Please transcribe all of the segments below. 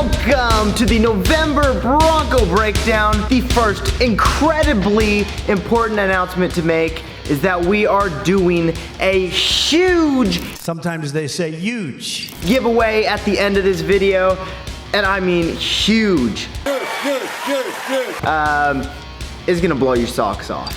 Welcome to the November Bronco Breakdown. The first incredibly important announcement to make is that we are doing a huge, sometimes they say huge, giveaway at the end of this video. And I mean huge. It's gonna blow your socks off.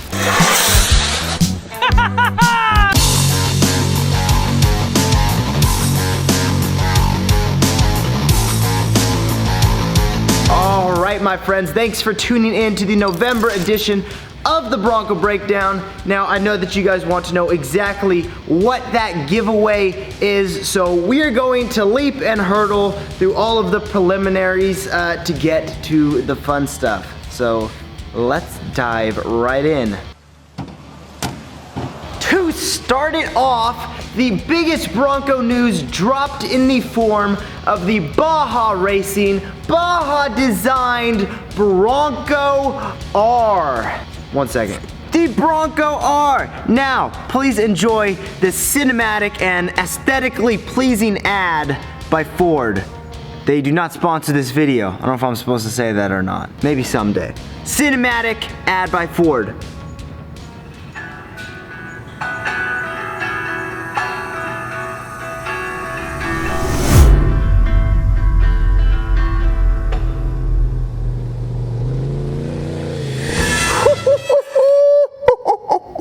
All right, my friends, thanks for tuning in to the November edition of the Bronco Breakdown. Now, I know that you guys want to know exactly what that giveaway is, so we are going to leap and hurdle through all of the preliminaries to get to the fun stuff. So let's dive right in. To start it off, the biggest Bronco news dropped in the form of the Baja Racing, Baja designed Bronco R. One second. The Bronco R. Now, please enjoy the cinematic and aesthetically pleasing ad by Ford. They do not sponsor this video. I don't know if I'm supposed to say that or not. Maybe someday. Cinematic ad by Ford.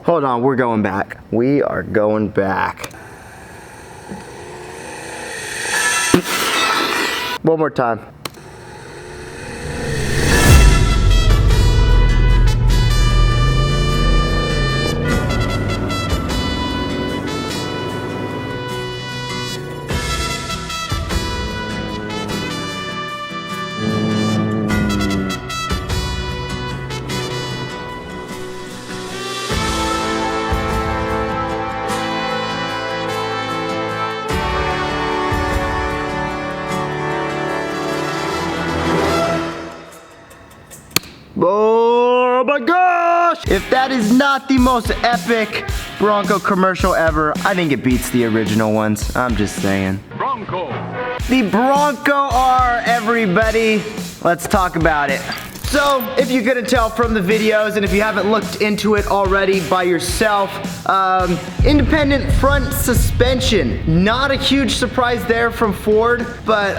Hold on, we're going back. We are going back. One more time. Oh my gosh! If that is not the most epic Bronco commercial ever, I think it beats the original ones. I'm just saying. Bronco. The Bronco R, everybody. Let's talk about it. So, if you couldn't tell from the videos, and if you haven't looked into it already by yourself, independent front suspension. Not a huge surprise there from Ford, but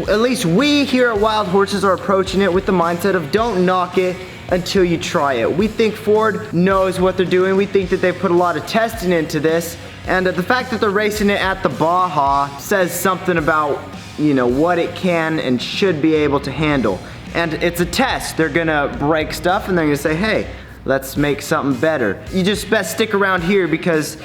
at least we here at Wild Horses are approaching it with the mindset of don't knock it until you try it. We think Ford knows what they're doing. We think that they put a lot of testing into this, and the fact that they're racing it at the Baja says something about, you know, what it can and should be able to handle. And it's a test. They're gonna break stuff and they're gonna say, hey, let's make something better. You just best stick around here because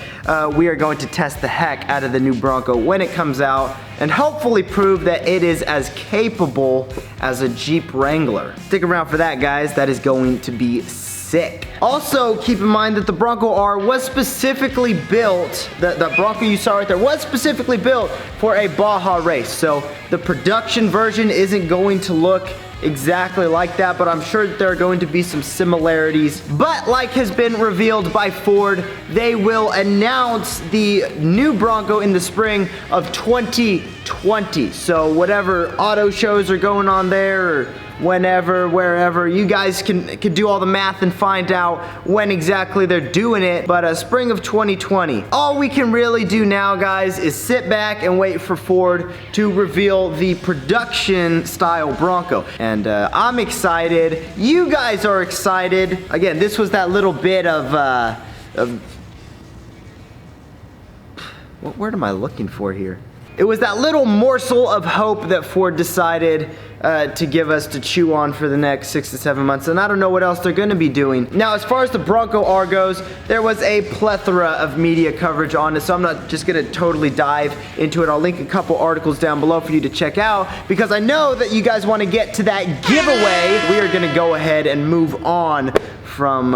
we are going to test the heck out of the new Bronco when it comes out and hopefully prove that it is as capable as a Jeep Wrangler. Stick around for that, guys. That is going to be sick. Also, keep in mind that the Bronco R was specifically built, the Bronco you saw right there was specifically built for a Baja race. So the production version isn't going to look exactly like that, but I'm sure that there are going to be some similarities. But like has been revealed by Ford, they will announce the new Bronco in the spring of 2020. So whatever auto shows are going on there, or whenever, wherever, you guys can do all the math and find out when exactly they're doing it, but spring of 2020. All we can really do now, guys, is sit back and wait for Ford to reveal the production style Bronco. And I'm excited. You guys are excited. Again, this was that little bit of what word am I looking for here? It was that little morsel of hope that Ford decided to give us to chew on for the next 6 to 7 months, and I don't know what else they're going to be doing. Now, as far as the Bronco R goes, there was a plethora of media coverage on it, so I'm not just going to totally dive into it. I'll link a couple articles down below for you to check out, because I know that you guys want to get to that giveaway. We are going to go ahead and move on from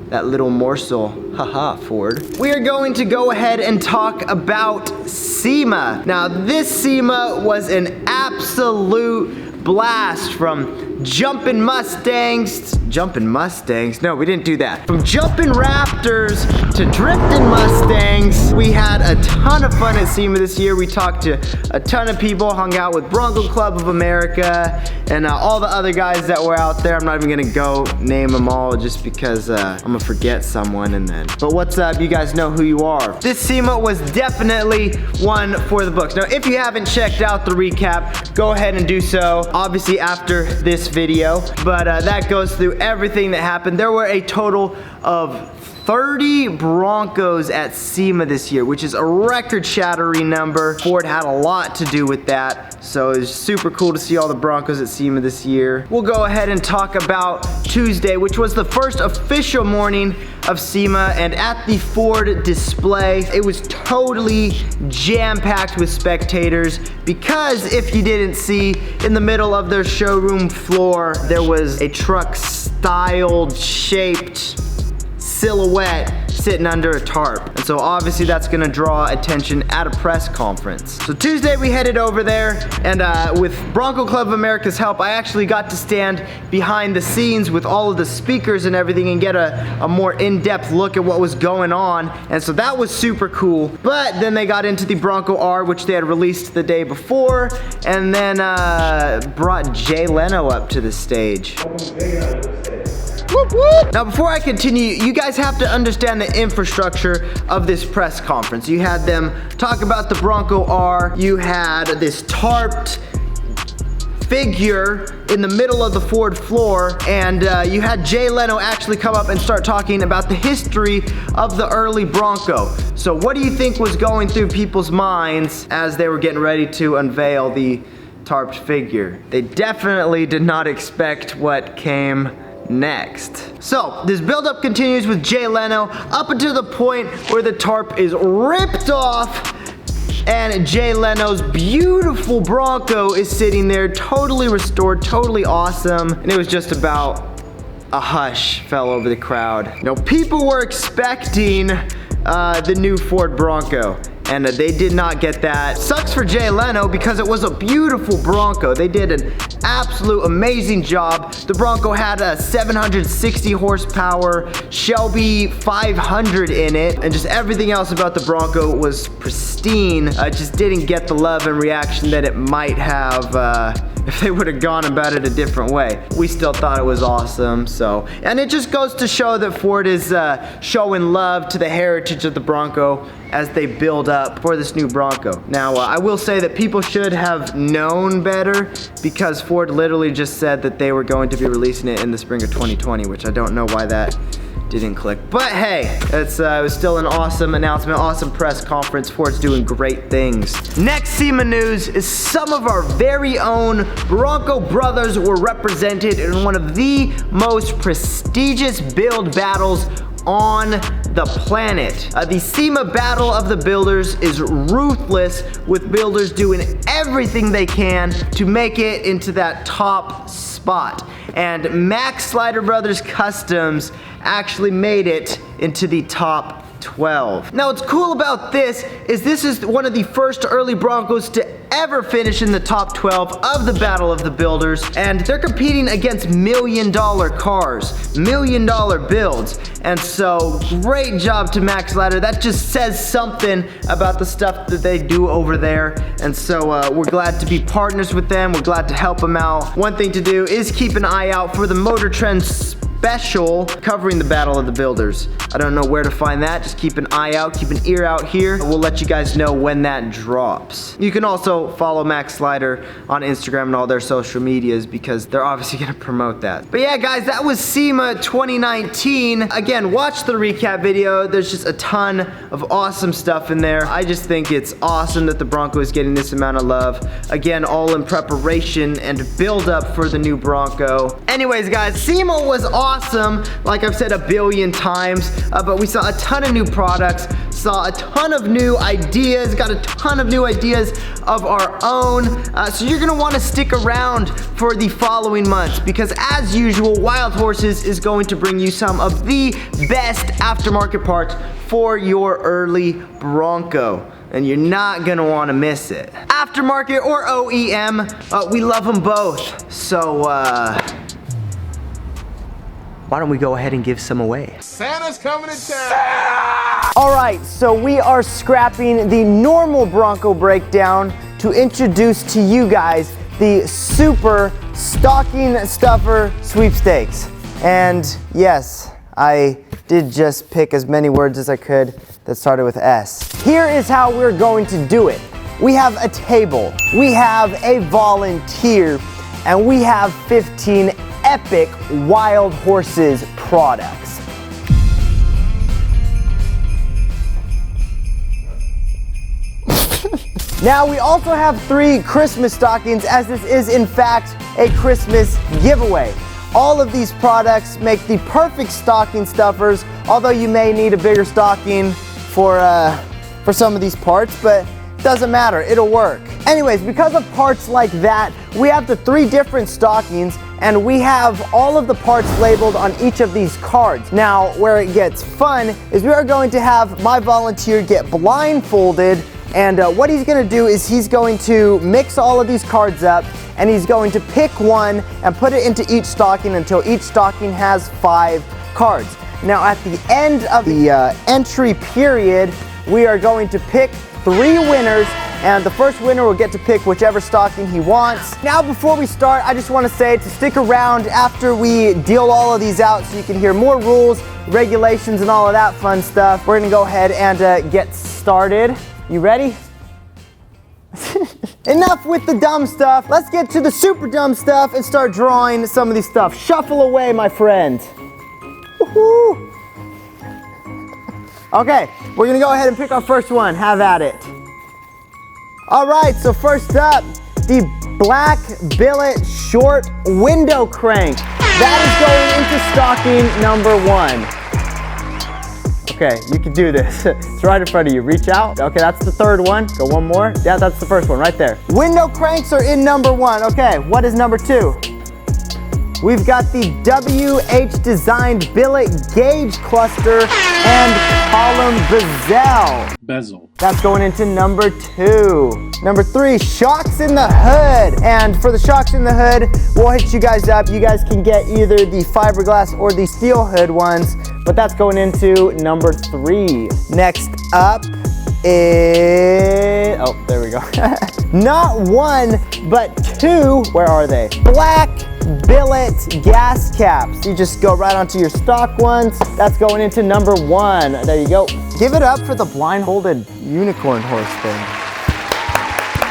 that little morsel. Haha, Ford. We are going to go ahead and talk about SEMA. Now, this SEMA was an absolute blast from Jumpin' Mustangs. Jumpin' Mustangs? No, we didn't do that. From Jumpin' Raptors to Driftin' Mustangs, we had a ton of fun at SEMA this year. We talked to a ton of people, hung out with Bronco Club of America, and all the other guys that were out there. I'm not even gonna go name them all just because I'm gonna forget someone and then. But what's up? You guys know who you are. This SEMA was definitely one for the books. Now, if you haven't checked out the recap, go ahead and do so, obviously after this video. But that goes through everything that happened. There were a total of 30 Broncos at SEMA this year, which is a record-shattering number. Ford had a lot to do with that, so it was super cool to see all the Broncos at SEMA this year. We'll go ahead and talk about Tuesday, which was the first official morning of SEMA, and at the Ford display, it was totally jam-packed with spectators because if you didn't see, in the middle of their showroom floor, there was a truck-styled, shaped silhouette sitting under a tarp. And so obviously that's gonna draw attention at a press conference. So Tuesday we headed over there, and with Bronco Club of America's help, I actually got to stand behind the scenes with all of the speakers and everything and get a more in-depth look at what was going on. And so that was super cool. But then they got into the Bronco R, which they had released the day before, and then brought Jay Leno up to the stage. Whoop, whoop. Now before I continue, you guys have to understand the infrastructure of this press conference. You had them talk about the Bronco R, you had this tarped figure in the middle of the Ford floor, and you had Jay Leno actually come up and start talking about the history of the early Bronco. So what do you think was going through people's minds as they were getting ready to unveil the tarped figure? They definitely did not expect what came next. So this buildup continues with Jay Leno up until the point where the tarp is ripped off and Jay Leno's beautiful Bronco is sitting there, totally restored, totally awesome. And it was just about a hush fell over the crowd. You know, people were expecting the new Ford Bronco, and they did not get that. Sucks for Jay Leno because it was a beautiful Bronco. They did an absolute amazing job. The Bronco had a 760 horsepower, Shelby 500 in it, and just everything else about the Bronco was pristine. Just didn't get the love and reaction that it might have if they would have gone about it a different way. We still thought it was awesome, so. And it just goes to show that Ford is showing love to the heritage of the Bronco as they build up for this new Bronco. Now, I will say that people should have known better because Ford literally just said that they were going to be releasing it in the spring of 2020, which I don't know why that didn't click. But hey, it was still an awesome announcement, awesome press conference. Ford's doing great things. Next SEMA news is some of our very own Bronco brothers were represented in one of the most prestigious build battles on the planet. The SEMA Battle of the Builders is ruthless, with builders doing everything they can to make it into that top spot. And Max Slider Brothers Customs actually made it into the top 12. Now what's cool about this is one of the first early Broncos to ever finish in the top 12 of the Battle of the Builders, and they're competing against $1 million cars, $1 million builds. And so great job to Max Ladder. That just says something about the stuff that they do over there. And so we're glad to be partners with them. We're glad to help them out. One thing to do is keep an eye out for the Motor Trend special covering the Battle of the Builders. I don't know where to find that. Just keep an eye out, keep an ear out here. We'll let you guys know when that drops. You can also follow Max Slider on Instagram and all their social medias because they're obviously gonna promote that. But yeah, guys, that was SEMA 2019. Again, watch the recap video. There's just a ton of awesome stuff in there. I just think it's awesome that the Bronco is getting this amount of love. Again, all in preparation and build up for the new Bronco. Anyways, guys, SEMA was awesome, like I've said a billion times, but we saw a ton of new products, saw a ton of new ideas, got a ton of new ideas of our own. So you're gonna wanna stick around for the following months because as usual, Wild Horses is going to bring you some of the best aftermarket parts for your early Bronco. and you're not gonna wanna miss it. Aftermarket or OEM, we love them both. So, why don't we go ahead and give some away? Santa's coming to town! All right, so we are scrapping the normal Bronco Breakdown to introduce to you guys the Super Stocking Stuffer Sweepstakes. And yes, I did just pick as many words as I could that started with S. Here is how we're going to do it. We have a table, we have a volunteer, and we have 15 epic Wild Horses products. Now we also have 3 Christmas stockings, as this is in fact a Christmas giveaway. All of these products make the perfect stocking stuffers, although you may need a bigger stocking for some of these parts, but doesn't matter, it'll work. Anyways, because of parts like that, we have the 3 different stockings, and we have all of the parts labeled on each of these cards. Now, where it gets fun is we are going to have my volunteer get blindfolded, and what he's gonna do is he's going to mix all of these cards up, and he's going to pick one and put it into each stocking until each stocking has 5 cards. Now, at the end of the entry period, we are going to pick 3 winners, and the first winner will get to pick whichever stocking he wants. Now, before we start, I just want to say to stick around after we deal all of these out so you can hear more rules, regulations, and all of that fun stuff. We're gonna go ahead and get started. You ready? Enough with the dumb stuff. Let's get to the super dumb stuff and start drawing some of these stuff. Shuffle away, my friend. Woohoo! Okay, we're gonna go ahead and pick our first one. Have at it. All right, so first up, the black billet short window crank. That is going into stocking number 1. Okay, you can do this. It's right in front of you. Reach out. Okay, that's the third one. Go one more. Yeah, that's the first one right there. Window cranks are in number 1. Okay, what is number 2? We've got the WH designed billet gauge cluster and column bezel. That's going into number 2. Number 3, shocks in the hood. And for the shocks in the hood, we'll hit you guys up. You guys can get either the fiberglass or the steel hood ones, but that's going into number 3. Next up is, oh, there we go. Not 1, but 2, where are they? Black billet gas caps. You just go right onto your stock ones. That's going into number 1. There you go. Give it up for the blindfolded unicorn horse thing.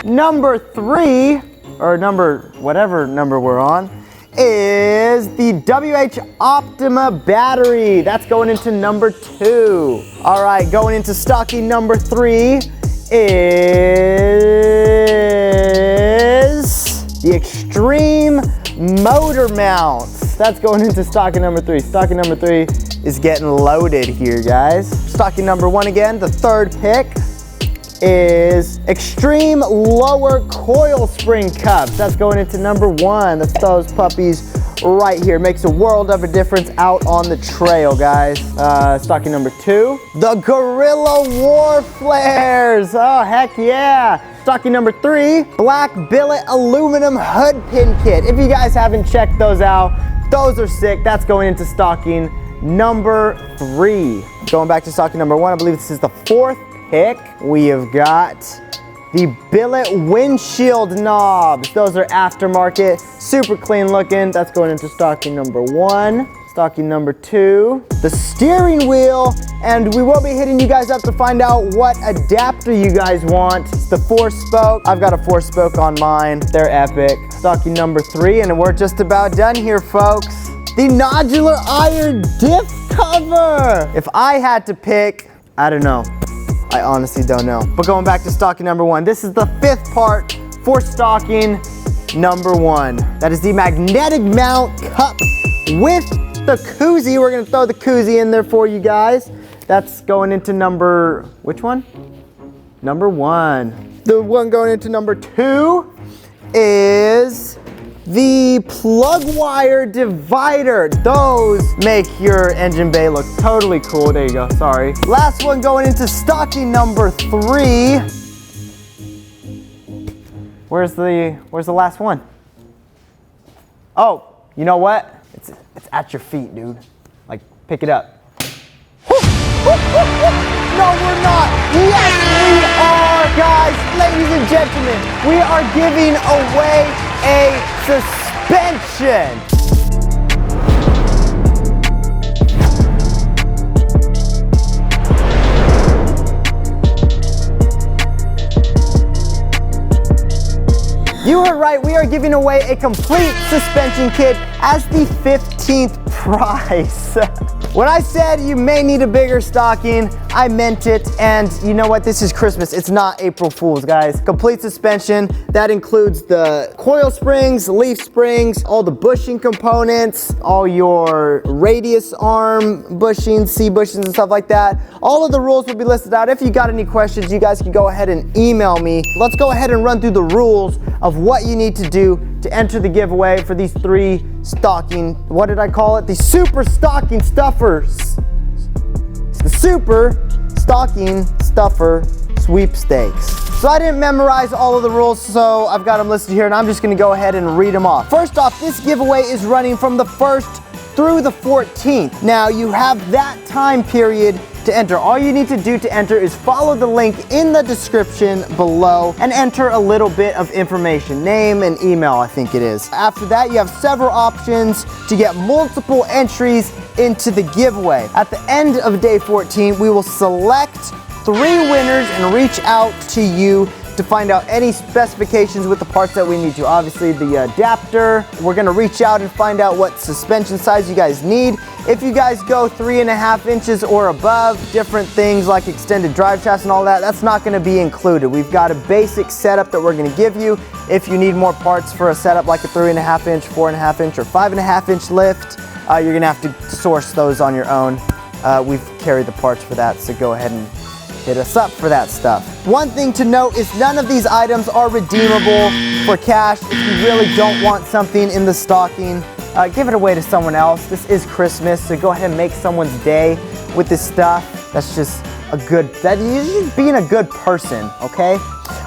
Number 3, or number, whatever number we're on, is the WH Optima battery. That's going into number 2. All right, going into stocking number 3 is the Extreme motor mounts. That's going into stocking number 3. Stocking number 3 is getting loaded here, guys. Stocking number 1 again, the third pick is Extreme lower coil spring cups. That's going into number 1. That's those puppies right here. Makes a world of a difference out on the trail, guys. Stocking number 2, the Gorilla War flares. Oh, heck yeah. Stocking number 3, black billet aluminum hood pin kit. If you guys haven't checked those out, those are sick. That's going into stocking number 3. Going back to stocking number 1, I believe this is the 4th pick. We have got the billet windshield knobs. Those are aftermarket, super clean looking. That's going into stocking number 1. Stocking number 2, the steering wheel, and we will be hitting you guys up to find out what adapter you guys want. It's the 4-spoke. I've got a 4-spoke on mine. They're epic. Stocking number 3, and we're just about done here, folks. The nodular iron diff cover. If I had to pick, I don't know. I honestly don't know. But going back to stocking number 1, this is the 5th part for stocking number 1. That is the magnetic mount cup with the koozie. We're gonna throw the koozie in there for you guys. That's going into number, which one? Number 1. The one going into number 2 is the the plug wire divider. Those make your engine bay look totally cool. There you go, sorry. Last one going into stocking number 3. Where's the last one? Oh, you know what? It's at your feet, dude. Like, pick it up. No, we're not. Yes, we are, guys. Ladies and gentlemen, we are giving away a suspension. You heard right, we are giving away a complete suspension kit as the 15th prize. When I said you may need a bigger stocking, I meant it, and you know what? This is Christmas. It's not April Fool's, guys. Complete suspension, that includes the coil springs, leaf springs, all the bushing components, all your radius arm bushings, C bushings and stuff like that. All of the rules will be listed out. If you got any questions, you guys can go ahead and email me. Let's go ahead and run through the rules of what you need to do to enter the giveaway for these 3 stocking, what did I call it? The Super Stocking Stuffers. It's the Super Stocking Stuffer Sweepstakes. So I didn't memorize all of the rules, so I've got them listed here, and I'm just gonna go ahead and read them off. First off, this giveaway is running from the 1st through the 14th. Now, you have that time period to enter. All you need to do to enter is follow the link in the description below and enter a little bit of information, name and email, I think it is. After that, you have several options to get multiple entries into the giveaway. At the end of day 14, we will select 3 winners and reach out to you to find out any specifications with the parts that we need to. Obviously the adapter, we're gonna reach out and find out what suspension size you guys need. If you guys go 3.5 inches or above, different things like extended drive shafts and all that, that's not gonna be included. We've got a basic setup that we're gonna give you. If you need more parts for a setup like a 3.5 inch, 4.5 inch, or 5.5 inch lift, you're gonna have to source those on your own. We've carried the parts for that, so go ahead and hit us up for that stuff. One thing to note is none of these items are redeemable for cash. If you really don't want something in the stocking, give it away to someone else. This is Christmas, so go ahead and make someone's day with this stuff. That's just you're just being a good person, okay?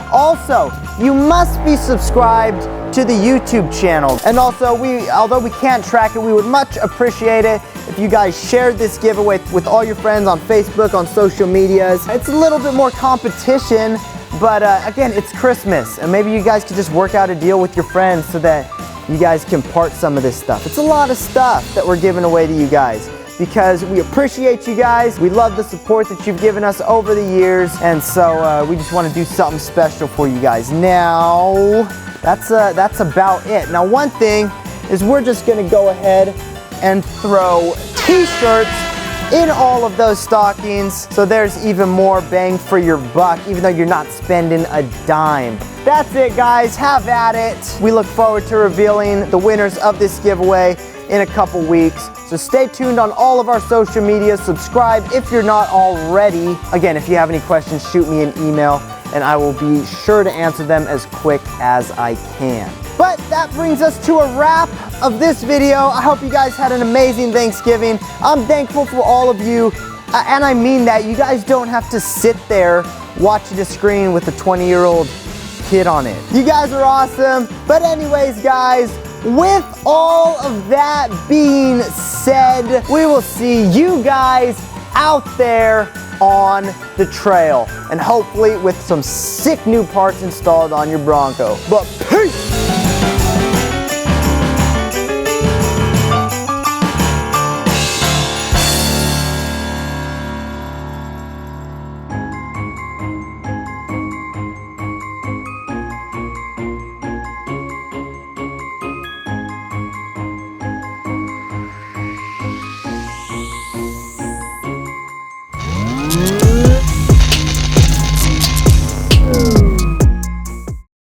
Also, you must be subscribed to the YouTube channel. And also, although we can't track it, we would much appreciate it if you guys shared this giveaway with all your friends on Facebook, on social medias. It's a little bit more competition, but again, it's Christmas, and maybe you guys could just work out a deal with your friends so that you guys can part some of this stuff. It's a lot of stuff that we're giving away to you guys, because we appreciate you guys. We love the support that you've given us over the years, and so we just want to do something special for you guys. Now, that's about it. Now, one thing is we're just gonna go ahead and throw t-shirts in all of those stockings, so there's even more bang for your buck, even though you're not spending a dime. That's it, guys. Have at it. We look forward to revealing the winners of this giveaway in a couple weeks. So stay tuned on all of our social media. Subscribe if you're not already. Again, if you have any questions, shoot me an email, and I will be sure to answer them as quick as I can. But that brings us to a wrap of this video. I hope you guys had an amazing Thanksgiving. I'm thankful for all of you, and I mean that. You guys don't have to sit there watching a screen with a 20-year-old kid on it. You guys are awesome. But anyways, guys, with all of that being said, we will see you guys out there on the trail, and hopefully with some sick new parts installed on your Bronco. But peace!